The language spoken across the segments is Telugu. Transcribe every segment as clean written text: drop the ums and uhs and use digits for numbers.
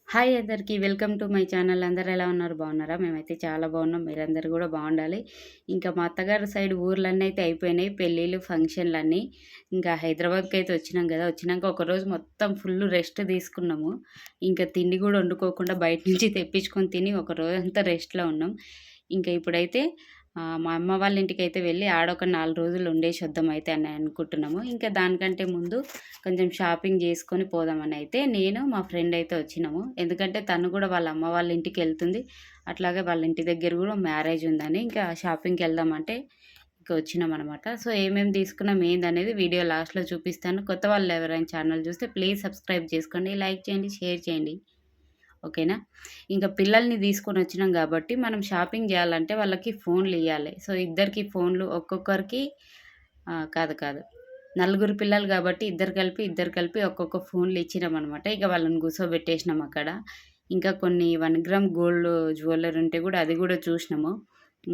హాయ్ అందరికీ వెల్కమ్ టు మై ఛానల్. అందరూ ఎలా ఉన్నారు? బాగున్నారా? మేమైతే చాలా బాగున్నాం. మీరందరూ కూడా బాగుండాలి. ఇంకా మా అత్తగారి సైడ్ ఊర్లన్నీ అయితే అయిపోయినాయి, పెళ్ళిళ్ళు ఫంక్షన్లన్నీ. ఇంకా హైదరాబాద్కి అయితే వచ్చినాం కదా. వచ్చినాక ఒకరోజు మొత్తం ఫుల్ రెస్ట్ తీసుకున్నాము. ఇంకా తిండి కూడా వండుకోకుండా బయట నుంచి తెప్పించుకొని తిని ఒక రోజంతా రెస్ట్లో ఉన్నాం. ఇంకా ఇప్పుడైతే మా అమ్మ వాళ్ళ ఇంటికైతే వెళ్ళి ఆడొక 4 రోజులు ఉండేసి వద్దామైతే అని అనుకుంటున్నాము. ఇంకా దానికంటే ముందు కొంచెం షాపింగ్ చేసుకొని పోదామని అయితే నేను మా ఫ్రెండ్ అయితే వచ్చినాము. ఎందుకంటే తను కూడా వాళ్ళ అమ్మ వాళ్ళ ఇంటికి వెళ్తుంది. అట్లాగే వాళ్ళ ఇంటి దగ్గర కూడా మ్యారేజ్ ఉందని ఇంకా షాపింగ్కి వెళ్దామంటే ఇంకా వచ్చినాం అనమాట. సో ఏమేమి తీసుకున్నాం ఏందనేది వీడియో లాస్ట్లో చూపిస్తాను. కొత్త వాళ్ళు ఎవరైనా ఛానల్ చూస్తే ప్లీజ్ సబ్స్క్రైబ్ చేసుకోండి, లైక్ చేయండి, షేర్ చేయండి. ఓకేనా? ఇంకా పిల్లల్ని తీసుకొని వచ్చినాం కాబట్టి మనం షాపింగ్ చేయాలంటే వాళ్ళకి ఫోన్లు ఇవ్వాలి. సో ఇద్దరికి ఫోన్లు ఒక్కొక్కరికి కాదు నలుగురు పిల్లలు కాబట్టి ఇద్దరు కలిపి ఒక్కొక్క ఫోన్లు ఇచ్చినామనమాట. ఇక వాళ్ళని కూర్చోబెట్టేసినాం అక్కడ. ఇంకా కొన్ని 1 గ్రామ్ గోల్డ్ జ్యువెలరీ ఉంటే కూడా అది కూడా చూసినాము.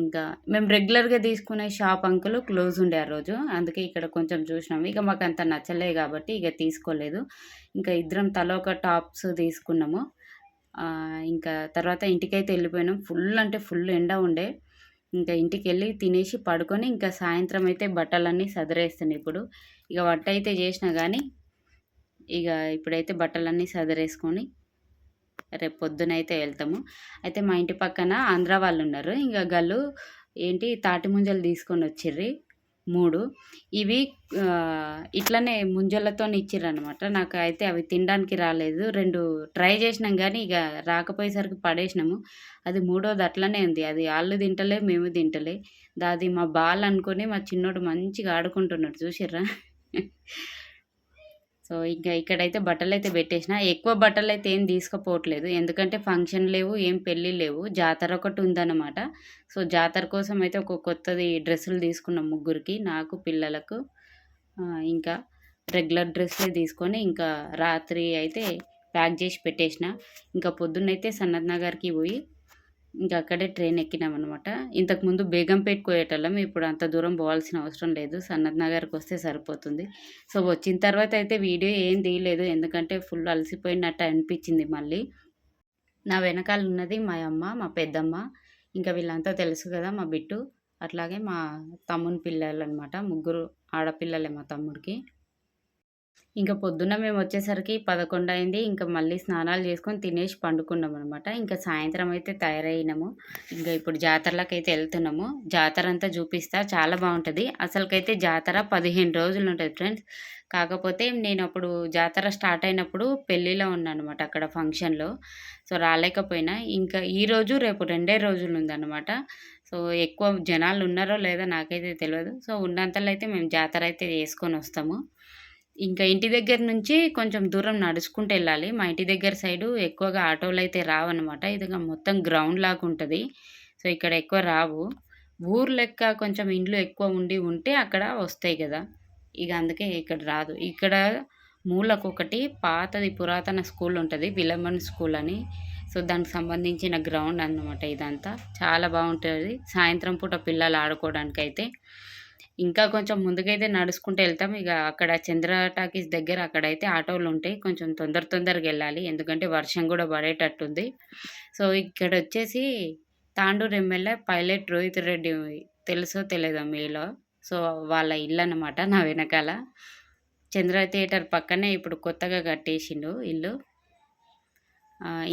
ఇంకా మేము రెగ్యులర్గా తీసుకునే షాప్ అంకుల్ క్లోజ్ ఉండే ఆ రోజు. అందుకే ఇక్కడ కొంచెం చూసినాము. ఇక మాకు అంత నచ్చలేదు కాబట్టి ఇక తీసుకోలేదు. ఇంకా ఇద్దరం తల ఒక టాప్స్ తీసుకున్నాము. ఇంకా తర్వాత ఇంటికైతే వెళ్ళిపోయినాం. ఫుల్ అంటే ఫుల్ ఎండ ఉండే. ఇంకా ఇంటికెళ్ళి తినేసి పడుకొని ఇంకా సాయంత్రం అయితే బట్టలన్నీ సదిరేస్తున్నాను ఇప్పుడు. ఇక వంట అయితే చేసినా కానీ ఇక ఇప్పుడైతే బట్టలన్నీ సదిరేసుకొని రేపు పొద్దునైతే వెళ్తాము. అయితే మా ఇంటి పక్కన ఆంధ్ర వాళ్ళు ఉన్నారు. ఇంకా గళ్ళు ఏంటి తాటి ముంజలు తీసుకొని వచ్చిర్రు 3. ఇవి ఇట్లనే ముంజలతోని ఇచ్చిర్రనమాట. నాకైతే అవి తినడానికి రాలేదు. 2 ట్రై చేసినాం కానీ ఇక రాకపోయేసరికి పడేసినాము. అది మూడోది అట్లనే ఉంది. అది ఆళ్ళు తింటలే, మేము తింటలే. అది మా బాల్ అనుకొని మా చిన్నోడు మంచిగా ఆడుకుంటున్నాడు చూసిర్రా? సో ఇంకా ఇక్కడైతే బట్టలైతే పెట్టేసిన. ఎక్కువ బట్టలైతే ఏం తీసుకుపోవట్లేదు. ఎందుకంటే ఫంక్షన్ లేవు, ఏం పెళ్ళి లేవు. జాతర ఒకటి ఉందన్నమాట. సో జాతర కోసం అయితే ఒక కొత్తది డ్రెస్సులు తీసుకున్నాం ముగ్గురికి, నాకు, పిల్లలకు. ఇంకా రెగ్యులర్ డ్రెస్సులే తీసుకొని ఇంకా రాత్రి అయితే ప్యాక్ చేసి పెట్టేసిన. ఇంకా పొద్దున్నైతే సనత్ నగర్‌కి పోయి ఇంకా అక్కడే ట్రైన్ ఎక్కినామనమాట. ఇంతకుముందు బేగంపేట్‌కి పోయేటోళ్ళం. ఇప్పుడు అంత దూరం పోవాల్సిన అవసరం లేదు. సనత్ నగర్‌కి వస్తే సరిపోతుంది. సో వచ్చిన తర్వాత అయితే వీడియో ఏం తీయలేదు. ఎందుకంటే ఫుల్ అలసిపోయినట్టు అనిపించింది మళ్ళీ. నా వెనకాల ఉన్నది మా అమ్మ, మా పెద్దమ్మ. ఇంకా వీళ్ళంతా తెలుసు కదా మా బిట్టు. అట్లాగే మా తమ్ముని పిల్లలనమాట. ముగ్గురు ఆడపిల్లలే మా తమ్ముడికి. ఇంక పొద్దున్న మేమొచ్చేసరికి 11 అయింది. ఇంక మళ్ళీ స్నానాలు చేసుకొని తినేసి పండుకున్నామనమాట. ఇంక సాయంత్రం అయితే తయారయినాము. ఇంక ఇప్పుడు జాతరలకైతే ఎళ్తున్నాము. జాతరంతా చూపిస్తా. చాలా బావుంటది. అసలుకైతే జాతర 15 రోజులుంటది ఫ్రెండ్స్. కాకపోతే నేనప్పుడు జాతర స్టార్ట్ అయినప్పుడు పెళ్ళిలో ఉన్నాననమాట అక్కడ ఫంక్షన్‌లో. సో, రాలేకపోయినా. ఇంకా ఈరోజు, రేపు 2 రోజులుందనమాట. సో, ఎక్కువ జనాలున్నారో లేదో నాకైతే తెలవదు. సో, ఉన్నంతలో అయితే మేము జాతరయితే చేసుకొనొస్తాము. ఇంకా ఇంటి దగ్గర నుంచి కొంచెం దూరం నడుచుకుంటూ వెళ్ళాలి. మా ఇంటి దగ్గర సైడు ఎక్కువగా ఆటోలైతే రావన్నమాట. ఇదిగా మొత్తం గ్రౌండ్ లాగుంటది. సో, ఇక్కడ ఎక్కువ రావు. ఊరు లెక్క కొంచెం ఇండ్లు ఎక్కువ ఉంటే అక్కడ వస్తాయి గదా! ఇగ అందుకే ఇక్కడ రాదు. ఇక్కడ మూలకొకటి పాతది పురాతన స్కూల్ ఉంటది. విలమన్ స్కూల్ అని. సో, దానికి సంబంధించిన గ్రౌండ్ అన్నమాట ఇదంతా. చాలా బావుంటది. సాయంత్రం పూట పిల్లలు ఆడుకోవడానికైతే. ఇంకా కొంచెం ముందుకైతే నడుచుకుంటూ ఎళ్తాం. ఇక అక్కడ చంద్ర టాకీస్ దగ్గర అక్కడైతే ఆటోలుంటాయి. కొంచెం తొందరగా ఎళ్ళాలి. ఎందుకంటే వర్షం గూడా పడేటట్టుంది. సో, ఇక్కడొచ్చేసి తాండూరు ఎమ్మెల్యే పైలట్ రోహిత్ రెడ్డి తెలుసో తెలీదో మీలో. సో, వాళ్ళ ఇల్లన్నమాట నా వెనకాల. చంద్ర థియేటర్ పక్కనే ఇప్పుడు కొత్తగా కట్టేసిండు ఇల్లు.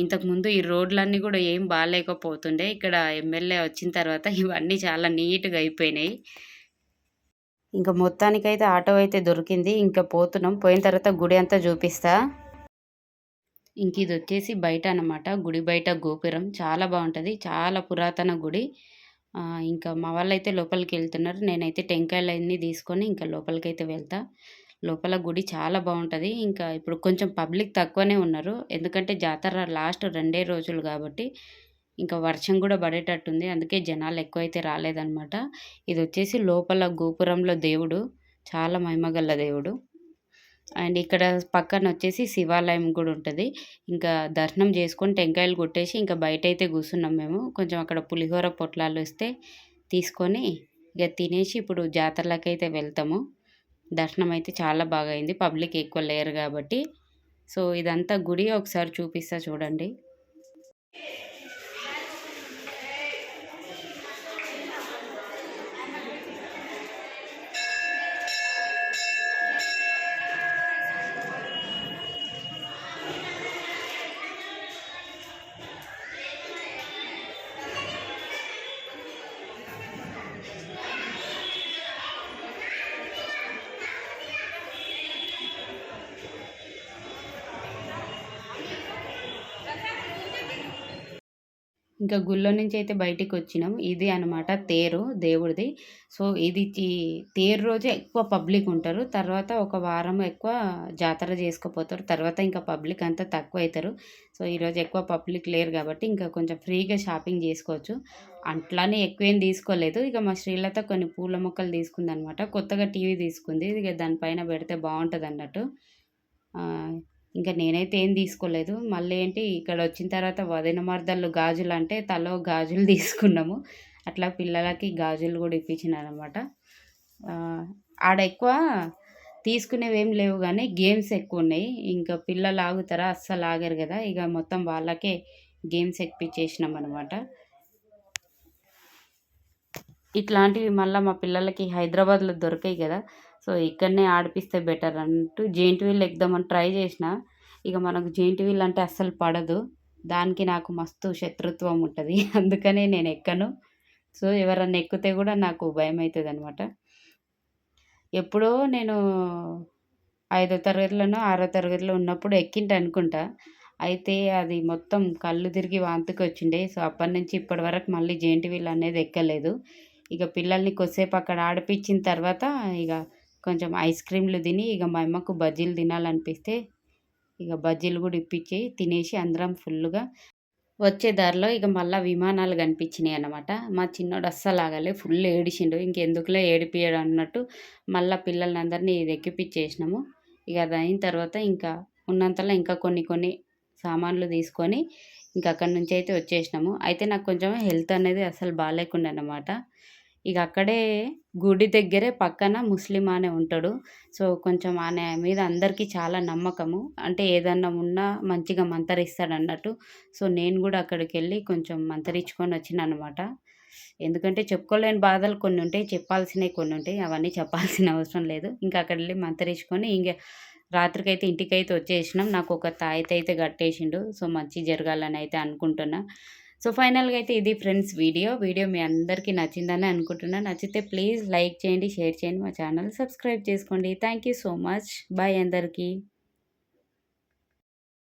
ఇంతకుముందు ఈ రోడ్లన్నీ గూడా ఏం బాలేకపోతుండే. ఇక్కడ ఎమ్మెల్యే వచ్చిన తర్వాత ఇవన్నీ చాలా నీట్‌గా అయిపోయినాయి. ఇంక మొత్తానికైతే ఆటో అయితే దొరికింది. ఇంక పోతున్నాం. పోయిన తర్వాత గుడి అంతా చూపిస్తా. ఇదొచ్చేసి బయట అన్నమాట. గుడి బయట గోపురం చాలా బావుంటది. చాలా పురాతన గుడి. ఇంకా మా వాళ్ళైతే లోపలికెళ్తున్నారు. నేనైతే టెంకాయలన్నీ తీసుకొని ఇంకా లోపలికైతే వెళ్తా. లోపల గుడి చాలా బావుంటది. ఇంకా ఇప్పుడు కొంచెం పబ్లిక్ తక్కువనే ఉన్నారు. ఎందుకంటే జాతర లాస్ట్ 2 రోజులు కాబట్టి ఇంకా వర్షం గూడా పడేటట్టుంది. అందుకే జనాలు ఎక్కువైతే రాలేదనమాట. ఇదొచ్చేసి లోపల గోపురంలో దేవుడు. చాలా మహిమగల దేవుడు. అండ్ ఇక్కడ పక్కనొచ్చేసి శివాలయం గూడా ఉంటది. ఇంకా దర్శనం చేసుకొని టెంకాయలు కొట్టేసి ఇంకా బయటైతే కూసున్నాం మేము. కొంచెం అక్కడ పులిహోర పొట్లాలు ఇస్తే తీసుకొని ఇక తినేసి ఇప్పుడు జాతరలకైతే వెళ్తాము. దర్శనం అయితే చాలా బాగా అయింది. పబ్లిక్ ఎక్కువ లేరు కాబట్టి. సో ఇదంతా గుడి ఒకసారి చూపిస్తా చూడండి. ఇంకా గుళ్ళో నుంచయితే బయటికొచ్చినాం. ఇది అనమాట తేరు దేవుడిది. సో, ఇది తేరు రోజే ఎక్కువ పబ్లికుంటారు. తర్వాత ఒక వారం ఎక్కువ జాతర జేసుకపోతారు. తర్వాత ఇంకా పబ్లిక్ అంతా తక్కువైతారు. సో, ఈరోజు ఎక్కువ పబ్లిక్ లేరు గాబట్టి, ఇంకా కొంచెం ఫ్రీగా షాపింగ్ జేసుకోవచ్చు. అట్లని ఎక్కువేం తీసుకోలేదు. ఇక మా శ్రీలత కొన్ని పూల మొక్కలు తీసుకుందనమాట. కొత్తగా టీవీ తీసుకుంది. ఇక దాని పైన పెడితే బావుంటదన్నట్టు. ఆహ్, ఇంక నేనైతే ఏం తీసుకోలేదు. మళ్ళీ ఏంటి ఇక్కడొచ్చిన తర్వాత వదిన మరదళ్ళు గాజులంటే తలో గాజులు తీసుకున్నాము. అట్లా పిల్లలకి గాజులు గూడా ఇప్పించినాననమాట. ఆహ్, ఆడ ఎక్కువ తీసుకునేవేం లేవు గానీ గేమ్స్ ఎక్కువున్నాయి. ఇంకా పిల్లలు ఆగుతారా? అస్సలు ఆగరు గదా! ఇగ మొత్తం వాళ్ళకే గేమ్స్ ఎక్కిపిచ్చేసినామనమాట. ఇట్లాంటివి మళ్ళా మా పిల్లలకి హైదరాబాద్‌లో దొరకయి గదా! సో, ఇక్కడనే ఆడిపిస్తే బెటర్ అన్నట్టు జెయింట్ వీల్ ఎక్కుదామని ట్రై జేసినా, ఇక మనకు జెయింట్ వీల్ అంటే అస్సలు పడదు. దానికి నాకు మస్తు శత్రుత్వం ఉంటది. అందుకనే నేనెక్కను. సో, ఎవరన్నా ఎక్కితే గూడా నాకు భయమైతదనమాట. ఎప్పుడో నేను ఐదో తరగతిలోనో, ఆరో తరగతిలో ఉన్నప్పుడు ఎక్కింటనుకుంటా. అయితే అది మొత్తం కళ్ళు తిరిగి వాంతికొచ్చిండే. సో, అప్పటినుంచి ఇప్పటి వరకు మళ్ళీ జెయింట్ వీల్ అనేది ఎక్కలేదు. ఇక పిల్లల్ని కొద్దిసేపు అక్కడ ఆడిపిచ్చిన తర్వాత ఇగ కొంచెం ఐస్ క్రీమ్‌లు తిని, ఇగ మా అమ్మకు బజ్జీలు తినాలనిపిస్తే, ఇగ బజ్జీలు గూడా ఇప్పిచ్చి, తినేసి అందరం ఫుల్లుగా వచ్చే దారిలో ఇక మళ్ళా విమానాలు కనిపించినాయన్నమాట. మా చిన్నోడు అస్సలాగలే ఫుల్ ఏడిచిండు. ఇంకెందుకులే ఏడిపియడం అన్నట్టు మళ్ళా పిల్లలనందరిని ఎక్కిపిచ్చేసినాము. ఇక అదయిన తర్వాత ఇంకా ఉన్నంతలో ఇంకా కొన్ని కొన్ని సామాన్లు తీసుకొని ఇంక అక్కడి నుంచయితే వచ్చేసినాము. అయితే నాకు కొంచెం హెల్త్ అనేది అస్సలు బాలేకుండే అన్నమాట. ఇక అక్కడే గుడి దగ్గరే పక్కన ముస్లిం ఆయన ఉంటాడు. సో, కొంచెం ఆయన మీద అందరికీ చాలా నమ్మకము. అంటే ఏదన్నా ఉన్నా మంచిగా మంతరిస్తాడన్నట్టు. సో, నేను గూడా అక్కడికెళ్ళి కొంచెం మంతరిచ్చుకొని వచ్చినాననమాట. ఎందుకంటే చెప్పుకోలేని బాధలు కొన్నుంటాయి. చెప్పాల్సినయి కొన్నుంటాయి. అవన్నీ చెప్పాల్సిన అవసరం లేదు. ఇంకా అక్కడెళ్ళి మంతరిచ్చుకొని రాత్రికైతే ఇంటికైతే వచ్చేసినాం. నాకొక తాయెత్తయితే కట్టేసిండు. సో, మంచి జరగాలనైతే అనుకుంటున్నా. సో, ఫైనల్‌గా అయితే ఇది ఫ్రెండ్స్ వీడియో. వీడియో మీ అందరికీ నచ్చిందని అనుకుంటున్నా. నచ్చితే ప్లీజ్ లైక్ చేయండి, షేర్ చేయండి. మా ఛానల్ సబ్స్క్రైబ్ చేసుకోండి. Thank you so much. Bye అందరికీ.